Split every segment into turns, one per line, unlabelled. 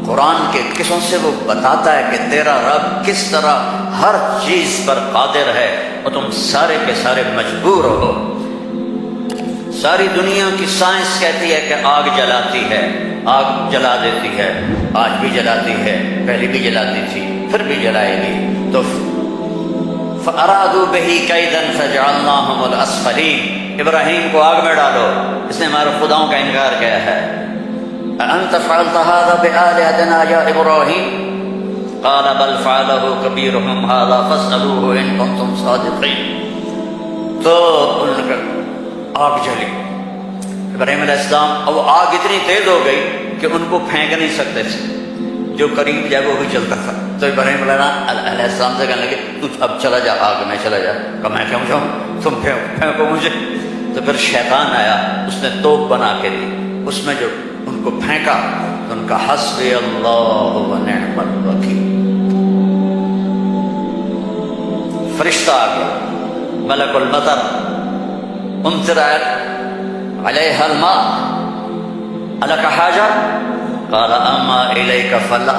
قرآن کے قصوں سے وہ بتاتا ہے کہ تیرا رب کس طرح ہر چیز پر قادر ہے اور تم سارے کے سارے مجبور ہو۔ ساری دنیا کی سائنس کہتی ہے کہ آگ جلاتی ہے، آگ جلا دیتی ہے، آج بھی جلاتی ہے، پہلے بھی جلاتی تھی، پھر بھی جلائے گی۔ تو فَأَرَادُوا بِهِ كَيْدًا فَجَعَلْنَاهُمُ الْأَسْفَلِينَ، ابراہیم کو آگ میں ڈالو، اس نے ہمارے خداؤں کا انکار کیا ہے۔ أَأَنْتَ فَعَلْتَ هَذَا بِآلِهَتِنَا يَا إِبْرَاهِيمُ قَالَ بَلْ فَعَلَهُ كَبِيرُهُمْ هَذَا فَاسْأَلُوهُ إِن كُنتُمْ صَادِقِينَ۔ تو ان کا آگ جلی، ابراہیم علیہ السلام، اور آگ اتنی تیز ہو گئی کہ ان کو پھینک نہیں سکتے تھے، جو قریب جائے وہ بھی چلتا تھا۔ تو ابراہیم علیہ السلام سے کہنے لگے تو اب چلا جا آگ میں، چلا جا۔ کہ میں کیوں جاؤں، تم پھینکو مجھے۔ تو پھر شیطان آیا، اس نے توپ بنا کے دی، اس میں جو ان کو پھینکا تو ان کا حسبی اللہ و نعم الوکیل، فرشتہ آ گیا، ملک المطر، امطر علیہ الماء الک حاجہ قال اما الیک فلا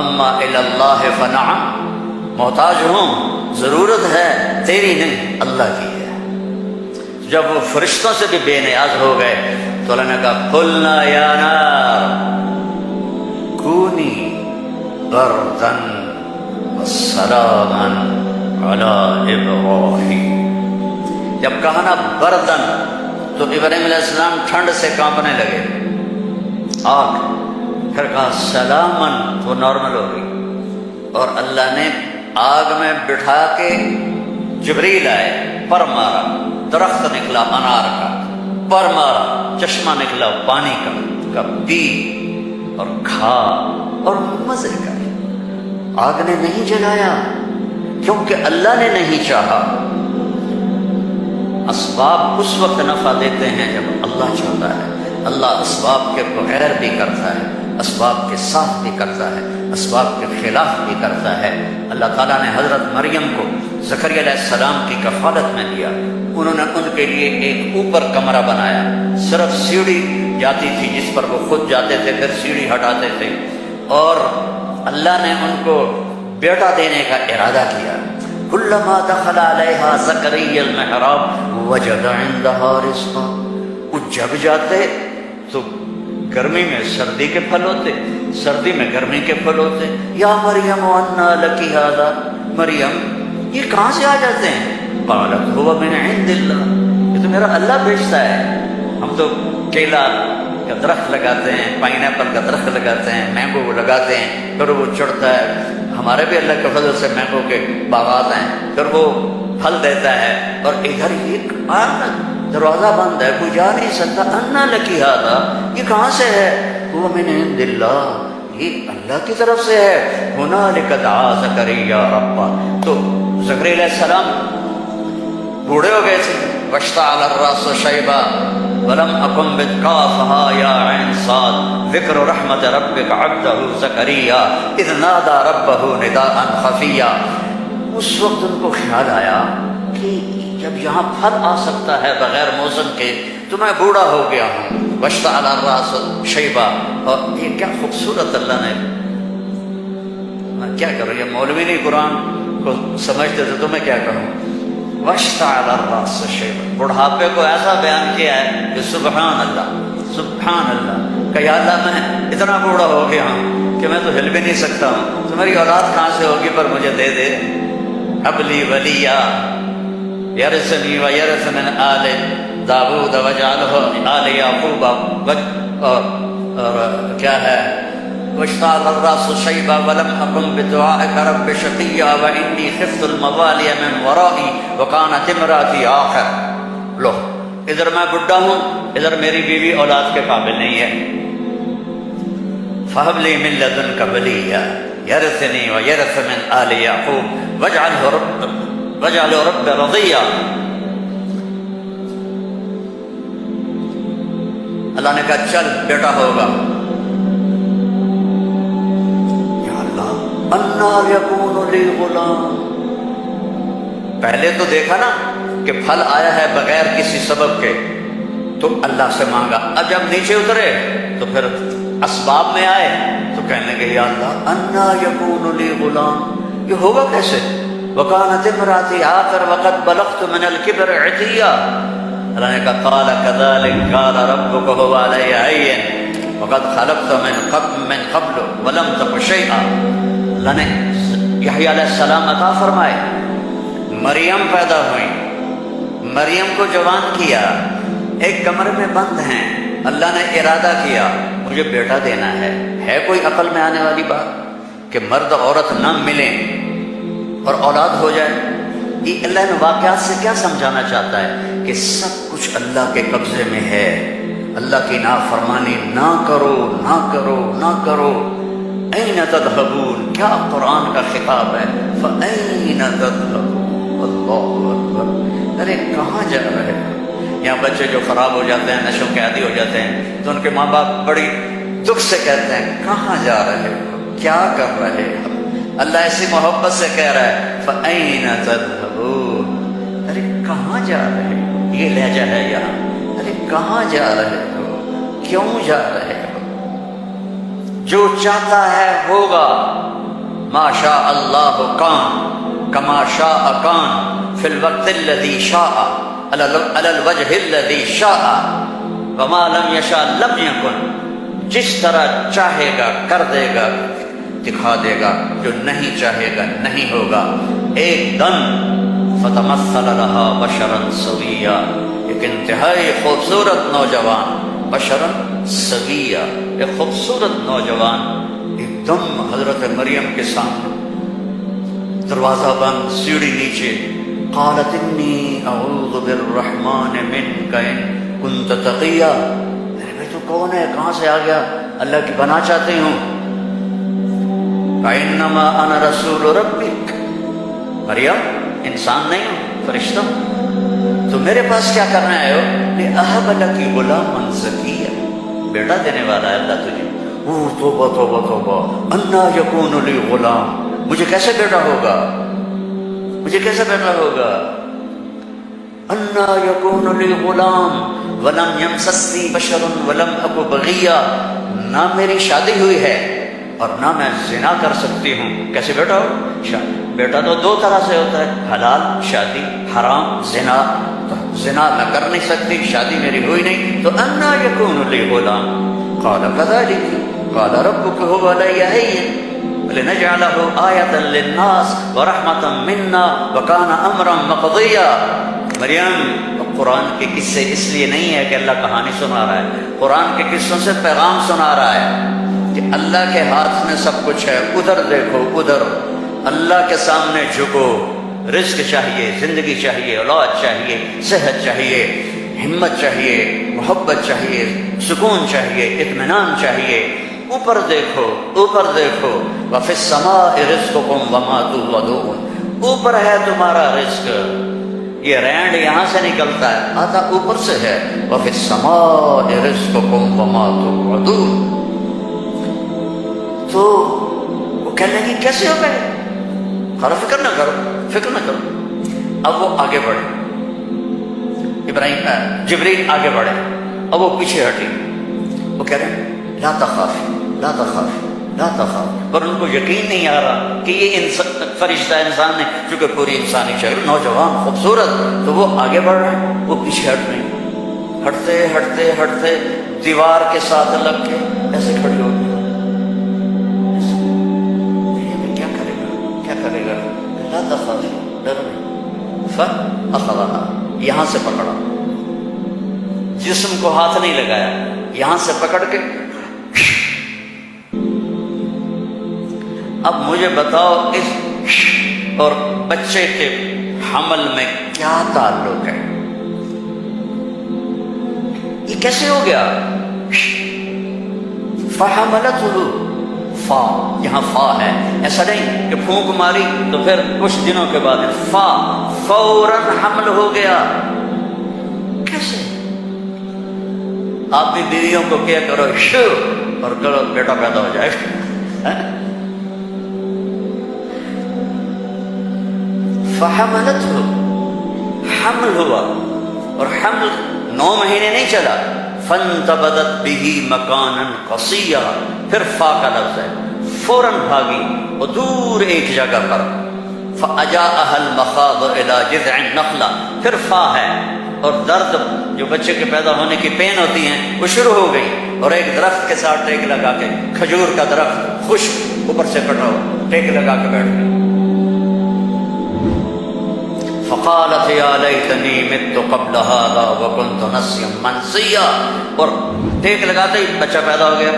اما الی اللہ فنعم، محتاج ہوں، ضرورت ہے تیری نہیں اللہ کی ہے۔ جب وہ فرشتوں سے بھی بے نیاز ہو گئے تو اللہ نے کہا قلنا یا نار کونی بردا وسلاما علی ابراہیم۔ جب کہا نا بردن تو ابراہیم علیہ السلام ٹھنڈ سے کانپنے لگے، آگ۔ پھر کہا سلامن، تو نارمل ہو گئی، اور اللہ نے آگ میں بٹھا کے جبریل آئے، پر مارا، درخت نکلا انار کا، پر مارا، چشمہ نکلا پانی کا پی اور کھا اور مزے کر۔ آگ نے نہیں جلایا کیونکہ اللہ نے نہیں چاہا۔ اسباب اس وقت نفع دیتے ہیں جب اللہ چاہتا ہے۔ اللہ اسباب کے بغیر بھی کرتا ہے، اسباب کے ساتھ بھی کرتا ہے، اسباب کے خلاف بھی کرتا ہے۔ اللہ تعالیٰ نے حضرت مریم کو زکریا علیہ السلام کی کفالت میں دیا، انہوں نے ان کے لیے ایک اوپر کمرہ بنایا، صرف سیڑھی جاتی تھی جس پر وہ خود جاتے تھے، پھر سیڑھی ہٹاتے تھے، اور اللہ نے ان کو بیٹا دینے کا ارادہ کیا۔ کلما دخل علیہا زکریا المحراب وجد عندہا رزقا، وہ جب جاتے تو گرمی میں سردی کے پھل ہوتے، سردی میں گرمی کے پھل ہوتے۔ یا مریم انا لکی ھذا، مریم یہ کہاں سے آ جاتے ہیں؟ قالت هو من عند اللہ، یہ تو میرا اللہ بھیجتا ہے۔ ہم تو کیلا کا درخت لگاتے ہیں، پائن ایپل کا درخت لگاتے ہیں، مینگو لگاتے ہیں، پھر وہ چڑھتا ہے۔ ہمارے بھی اللہ کے فضل سے مینگو کے باغات ہیں، پھر وہ پھل دیتا ہے۔ اور ادھر ایک دروازہ بند ہے، کوئی جا نہیں سکتا۔ انا لکی ھذا، یہ کہاں سے ہے؟ هو من عند اللہ، یہ اللہ کی طرف سے ہے۔ هنالک دعا زکریا ربہ، تو زکریا علیہ السلام بوڑھے ہو گئے تھے۔ واشتعل الراس شیبا ولم اکن بکافها یا عین صاد ذکر رحمت ربک عبدہ زکریا اذ نادى ربہ نداء خفیا۔ اس وقت ان کو خیال آیا کہ جب یہاں پھل آ سکتا ہے بغیر موسم کے تو میں بوڑھا ہو گیا ہوں۔ واشتعل الراس شیبا، اور یہ کیا خوبصورت اللہ نے، میں کیا کروں، یہ مولوی نہیں قرآن کو سمجھتے تھے تو میں کیا کروں۔ واشتعل الراس شیبا، بڑھاپے کو ایسا بیان کیا ہے کہ سبحان اللہ، سبحان اللہ، کہ یا اللہ میں اتنا بوڑھا ہو گیا ہوں کہ میں تو ہل بھی نہیں سکتا ہوں، تو میری اولاد کہاں سے ہوگی، پر مجھے دے دے۔ ہب لی ولیا یرثنی ویرث من آل داود واجعلہ آل یعقوب، اور کیا ہے واشتعل الراس شیبا ولم اکن بدعائک رب شقیا وانی خفت الموالی من ورائی وکانت امراتی آخر۔ لو ادھر میں بڈھا ہوں، ادھر میری بیوی اولاد کے قابل نہیں ہے۔ فہب لی من لدنک ولیا یرثنی ویرث من آل یعقوب واجعلہ رب رضیا۔ اللہ نے کہا چل بیٹا ہوگا۔ انا یکون لی غلام، پہلے تو دیکھا نا کہ پھل آیا ہے بغیر کسی سبب کے تو اللہ سے مانگا، اب جب نیچے اترے تو پھر اسباب میں آئے تو کہنے کہ یا اللہ انا یکون لی غلام، یہ ہوگا کیسے؟ وکانت امراتی عاقر وقد بلغت من الکبر عتیا، اللہ نے کہا قال کذلک قال ربک هو علی هین وقد خلقت من قبل ولم تک شیئا۔ اللہ نے یحییٰ علیہ السلام عطا فرمائے، مریم پیدا ہوئی، مریم کو جوان کیا، ایک کمرے میں بند ہیں، اللہ نے ارادہ کیا مجھے بیٹا دینا ہے کوئی عقل میں آنے والی بات کہ مرد عورت نہ ملیں اور اولاد ہو جائے؟ یہ اللہ نے واقعات سے کیا سمجھانا چاہتا ہے کہ سب کچھ اللہ کے قبضے میں ہے، اللہ کی نافرمانی نہ کرو نہ کرو نہ کرو۔ این تذهبون، کیا قرآن کا خطاب ہے، فأین تذهبون، اللہ اکبر، ارے کہاں جا رہے ہیں؟ یہاں بچے جو خراب ہو جاتے ہیں، نشوں کے عادی ہو جاتے ہیں، تو ان کے ماں باپ بڑی دکھ سے کہتے ہیں کہاں جا رہے ہو، کیا کر رہے ہو؟ اللہ ایسی محبت سے کہہ رہا ہے فَأَيْنَ تَذْهَبُونَ، ارے کہاں جا رہے ہو؟ یہ لہجہ ہے یہاں، ارے کہاں جا رہے ہو، کیوں جا رہے ہو؟ جو چاہتا ہے ہوگا، ما شاء اللہ کان کما شاء کان فی الوقت الذی شاء علی الوجہ الذی شاء وما لم یشاء لم یکن، جس طرح چاہے گا کر دے گا، دکھا دے گا، جو نہیں چاہے گا نہیں ہوگا۔ ایک دم فتمثل لها بشرا سویا، ایک انتہائی خوبصورت نوجوان، بشرا سویا، ایک خوبصورت نوجوان ایک دم حضرت مریم کے سامنے، دروازہ بند، سیڑھی نیچے، قالت انی اعوذ بالرحمن منک ان کنت تقیا، ارے بھائی تو کون ہے، کہاں سے آ گیا؟ اللہ کی بنا چاہتی ہوں۔ فانما انا رسول ربک، مریم انسان نہیں ہوں، فرشتہ ہوں، تو میرے پاس کیا کرنے آئے ہو؟ لأہب لک غلاما زکیا، بیٹا دینے والا ہے اللہ تجھے۔ توبہ توبہ توبہ، انا یکون لی غلام، مجھے کیسے بیٹا ہوگا، مجھے کیسے بیٹا ہوگا؟ انا یکون لی غلام ولم یمسسنی بشر ولم اک بغیا، نہ میری شادی ہوئی ہے اور نہ میں زنا کر سکتی ہوں، کیسے بیٹا ہو؟ بیٹا تو دو طرح سے ہوتا ہے، حلال شادی، حرام زنا، تو زنا میں کر نہیں سکتی، شادی میری ہوئی نہیں، تو انا یکون لی غلام، قال کذلک قال ربک هو علی هین لنجعلہ آیۃ للناس ورحمۃ منا وکان امرا مقضیا۔ مریم، قرآن کے قصے اس لیے نہیں ہے کہ اللہ کہانی سنا رہا ہے، قرآن کے قصوں سے پیغام سنا رہا ہے کہ اللہ کے ہاتھ میں سب کچھ ہے، ادھر دیکھو ادھر، اللہ کے سامنے جھکو، رزق چاہیے، زندگی چاہیے، اولاد چاہیے، صحت چاہیے، ہمت چاہیے، محبت چاہیے، سکون چاہیے، اطمینان چاہیے، اوپر دیکھو اوپر دیکھو، وفی السماء رزقکم وما توعدون، اوپر ہے تمہارا رزق، یہ رینڈ یہاں سے نکلتا ہے، آتا اوپر سے ہے، وفی السماء رزقکم وما توعدون۔ تو وہ کہنے لگی کیسے ہو گئے؟ خرا فکر نہ کرو، فکر نہ کرو۔ اب وہ آگے بڑھے، جبریل آگے بڑھے، اب وہ پیچھے ہٹی، وہ کہہ رہے ہیں لا تخافی لا تخافی لا تخافی، پر ان کو یقین نہیں آ رہا کہ یہ فرشتہ انسان ہے، چونکہ پوری انسانی شکل، نوجوان خوبصورت، تو وہ آگے بڑھ رہے ہیں، وہ پیچھے ہٹ نہیں، ہٹتے ہٹتے ہٹتے دیوار کے ساتھ لگ کے ایسے کھڑی ہو گئی۔ کیا کرے گا کیا کرے گا؟ لا تخافی، ڈر نہیں، فاخذها، یہاں سے پکڑا، جسم کو ہاتھ نہیں لگایا، یہاں سے پکڑ کے اب مجھے بتاؤ اس اور بچے کے حمل میں کیا تعلق ہے؟ یہ کیسے ہو گیا؟ فحملتہ، فا یہاں فا ہے، ایسا نہیں کہ پھونک ماری تو پھر کچھ دنوں کے بعد فا فوراً حمل ہو گیا۔ کیسے؟ آپ بھی بیویوں کو کیا کرو شو اور کرو بیٹا پیدا ہو جائے۔ فحملتہ، حمل ہوا، اور حمل 9 مہینے نہیں چلا، فانتبذت بہ مکانا قصیا، پھر فا کا لفظ ہے، فوراً بھاگی وہ دور ایک جگہ پر، فَأَجَاءَهَا الْمَخَاضُ إِلَى جِذْعِ النَّخْلَةِ، پھر فا ہے اور درد جو بچے کے پیدا ہونے کی پین ہوتی ہیں وہ شروع ہو گئی، اور ایک درخت کے ساتھ ٹیک لگا کے، کھجور کا درخت خشک اوپر سے کٹا ہوا، ٹیک لگا کے بیٹھ گئی۔ فقالت یا لیتنی مت قبل هذا وكنت نسیا منسیا، اور ٹیک لگاتے ہی بچہ پیدا ہو گیا،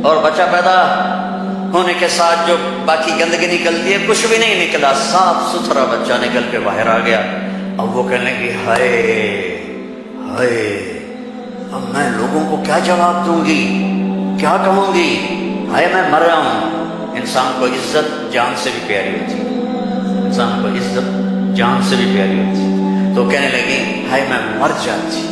اور بچہ پیدا ہونے کے ساتھ جو باقی گندگی نکلتی ہے کچھ بھی نہیں نکلا، صاف ستھرا بچہ نکل کے باہر آ گیا۔ اب وہ کہنے لگی ہائے ہائے، اب میں لوگوں کو کیا جواب دوں گی، کیا کہوں گی، ہائے میں مر رہا ہوں۔ انسان کو عزت جان سے بھی پیاری ہوتی ہے، انسان کو عزت جان سے بھی پیاری ہوتی ہے۔ تو کہنے لگی ہائے میں مر جاتی،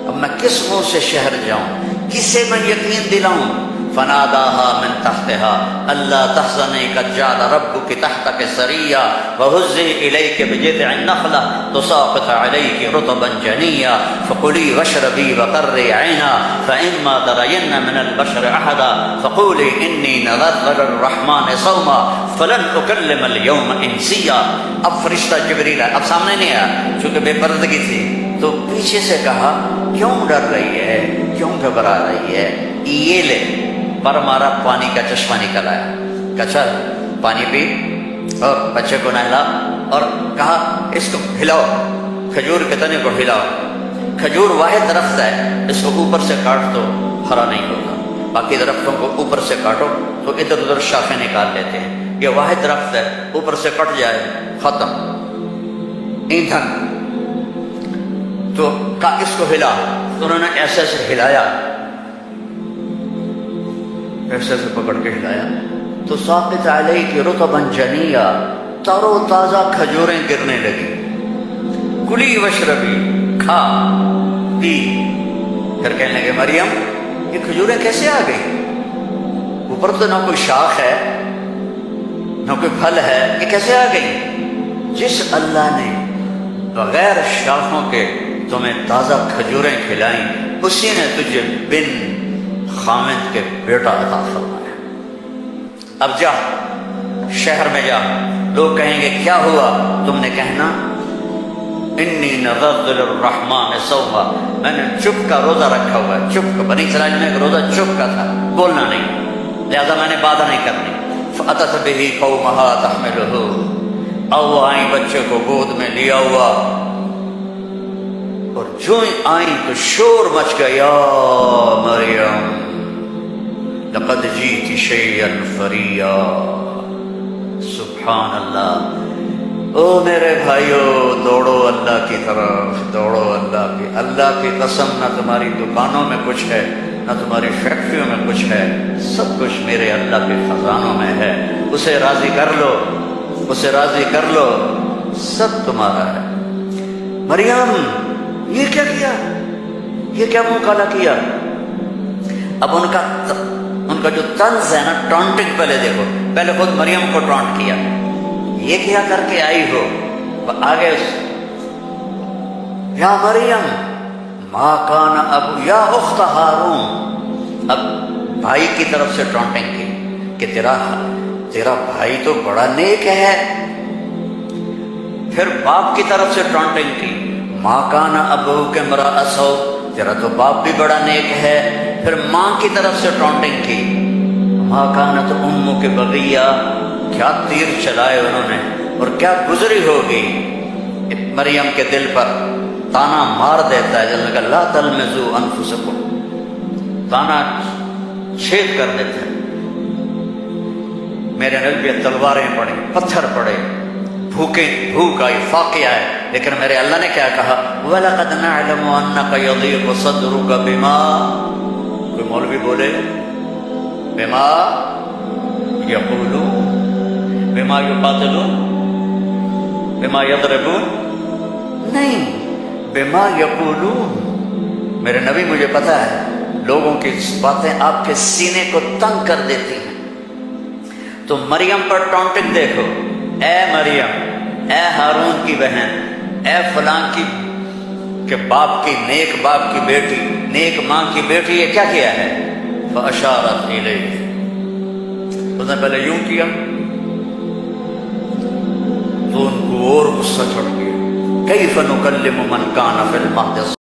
اب میں کس منہ سے شہر جاؤں، کسے میں یقین دلاؤں۔ فناداها من تحتها الا تحزني قد جعل ربك تحتك سريا وهزي اليك بجذع النخله تساقط عليك رطبا جنيا فكلي واشربي وقري عينا فاما ترين من البشر احدا فقولي اني نذرت للرحمن صوما فلن اكلم اليوم انسيا۔ اب فرشتہ جبریل اب سامنے نہیں آیا چونکہ بے پردگی تھی، تو پیچھے سے کہا کیوں ڈر رہی ہے، کیوں گھبرا رہی ہے، یہ لے، پر مارا پانی کا چشمہ نکل آیا، کچا پانی پی اور بچے کو نہلا، اور کہا اس کو ہلاؤ، کھجور کے تنے کو ہلاؤ، کھجور واحد درخت ہے، اس کو اوپر سے کاٹ دو ہرا نہیں ہوگا، باقی درختوں کو اوپر سے کاٹو تو ادھر ادھر شاخیں نکال لیتے ہیں، یہ واحد درخت ہے، اوپر سے کٹ جائے ختم ایندھن۔ تو کہا اس کو ہلا، تو انہوں نے ایسے ایسے ہلایا، ایسے سے پکڑ کے ہلایا تو ساقط علیک رطبا جنیا، تر و تازہ کھجوریں گرنے لگی۔ کلی وشربی، کھا پی۔ پھر کہنے لگے مریم یہ کھجوریں کیسے آ گئی، اوپر تو نہ کوئی شاخ ہے نہ کوئی پھل ہے، یہ کیسے آ گئی؟ جس اللہ نے بغیر شاخوں کے تمہیں تازہ کھجوریں کھلائیں اسی نے تجھے بن خامد کے بیٹا عطا فرمایا۔ اب جا شہر میں جا، لوگ کہیں گے کیا ہوا، تم نے کہنا انی نذرت للرحمن صوما، میں نے چپ کا روزہ رکھا ہوا ہے، چپ کا، بنی اسرائیل میں ایک روزہ چپ کا تھا، بولنا نہیں، لہذا میں نے بات نہیں کرنی۔ فأتت به قومها تحملہ، او آئیں بچے کو گود میں لیا ہوا، اور جو آئیں تو شور مچ گیا، یا مریم لقد جیت شیئا فریا۔ سبحان اللہ۔ او میرے بھائیو، دوڑو اللہ کی طرف، دوڑو اللہ کی قسم، نہ تمہاری دکانوں میں کچھ ہے نہ تمہاری فیکٹریوں میں کچھ ہے، سب کچھ میرے اللہ کے خزانوں میں ہے، اسے راضی کر لو، اسے راضی کر لو، سب تمہارا ہے۔ مریم یہ کیا کیا، یہ کیا منہ کالا کیا؟ اب ان کا جو طنز ہے نا، ٹانٹنگ، پہلے دیکھو، پہلے خود مریم کو ٹانٹ کیا، یہ کیا کر کے آئی ہو، آگے یا مریم ما کان ابو یا اخت ہارون، اب بھائی کی طرف سے ٹانٹنگ کی کہ تیرا بھائی تو بڑا نیک ہے، پھر باپ کی طرف سے ٹانٹنگ کی، ما کان ابوک امرأ سوء، تیرا تو باپ بھی بڑا نیک ہے، پھر ماں کی طرف سے ٹانٹنگ کی، ما کانت امک بغیہ، کیا تیر چلائے انہوں نے اور کیا گزری ہوگی مریم کے دل پر، تانا مار دیتا ہے، جلنے کا لا تلمزوا انفسکم، تانا چھید کر دیتا ہے۔ میرے نبی تلواریں پڑے، پتھر پڑے، بھوک آئی، فاقیہ ہے، لیکن میرے اللہ نے کیا کہا، وَلَقَدْ نَعْلَمُ أَنَّكَ يَضِيقُ صَدْرُكَ بِمَا، کوئی مولوی بولے بِمَا يَقُولُونَ، بِمَا يُقَاتِلُونَ، بِمَا يَضْرِبُونَ، نہیں، بِمَا يَقُولُونَ، میرے نبی مجھے پتا ہے لوگوں کی باتیں آپ کے سینے کو تنگ کر دیتی ہیں۔ تو مریم پر ٹانٹنگ دیکھو، اے مریم، اے ہارون کی بہن، اے فلاں کی کہ باپ کی، نیک باپ کی بیٹی، نیک ماں کی بیٹی، یہ کیا کیا ہے؟ فَأَشَارَتْ إِلَيْهِ، اس نے پہلے یوں کیا تو ان کو اور غصہ چڑھ گیا، کیف نکلم من کان فی المہد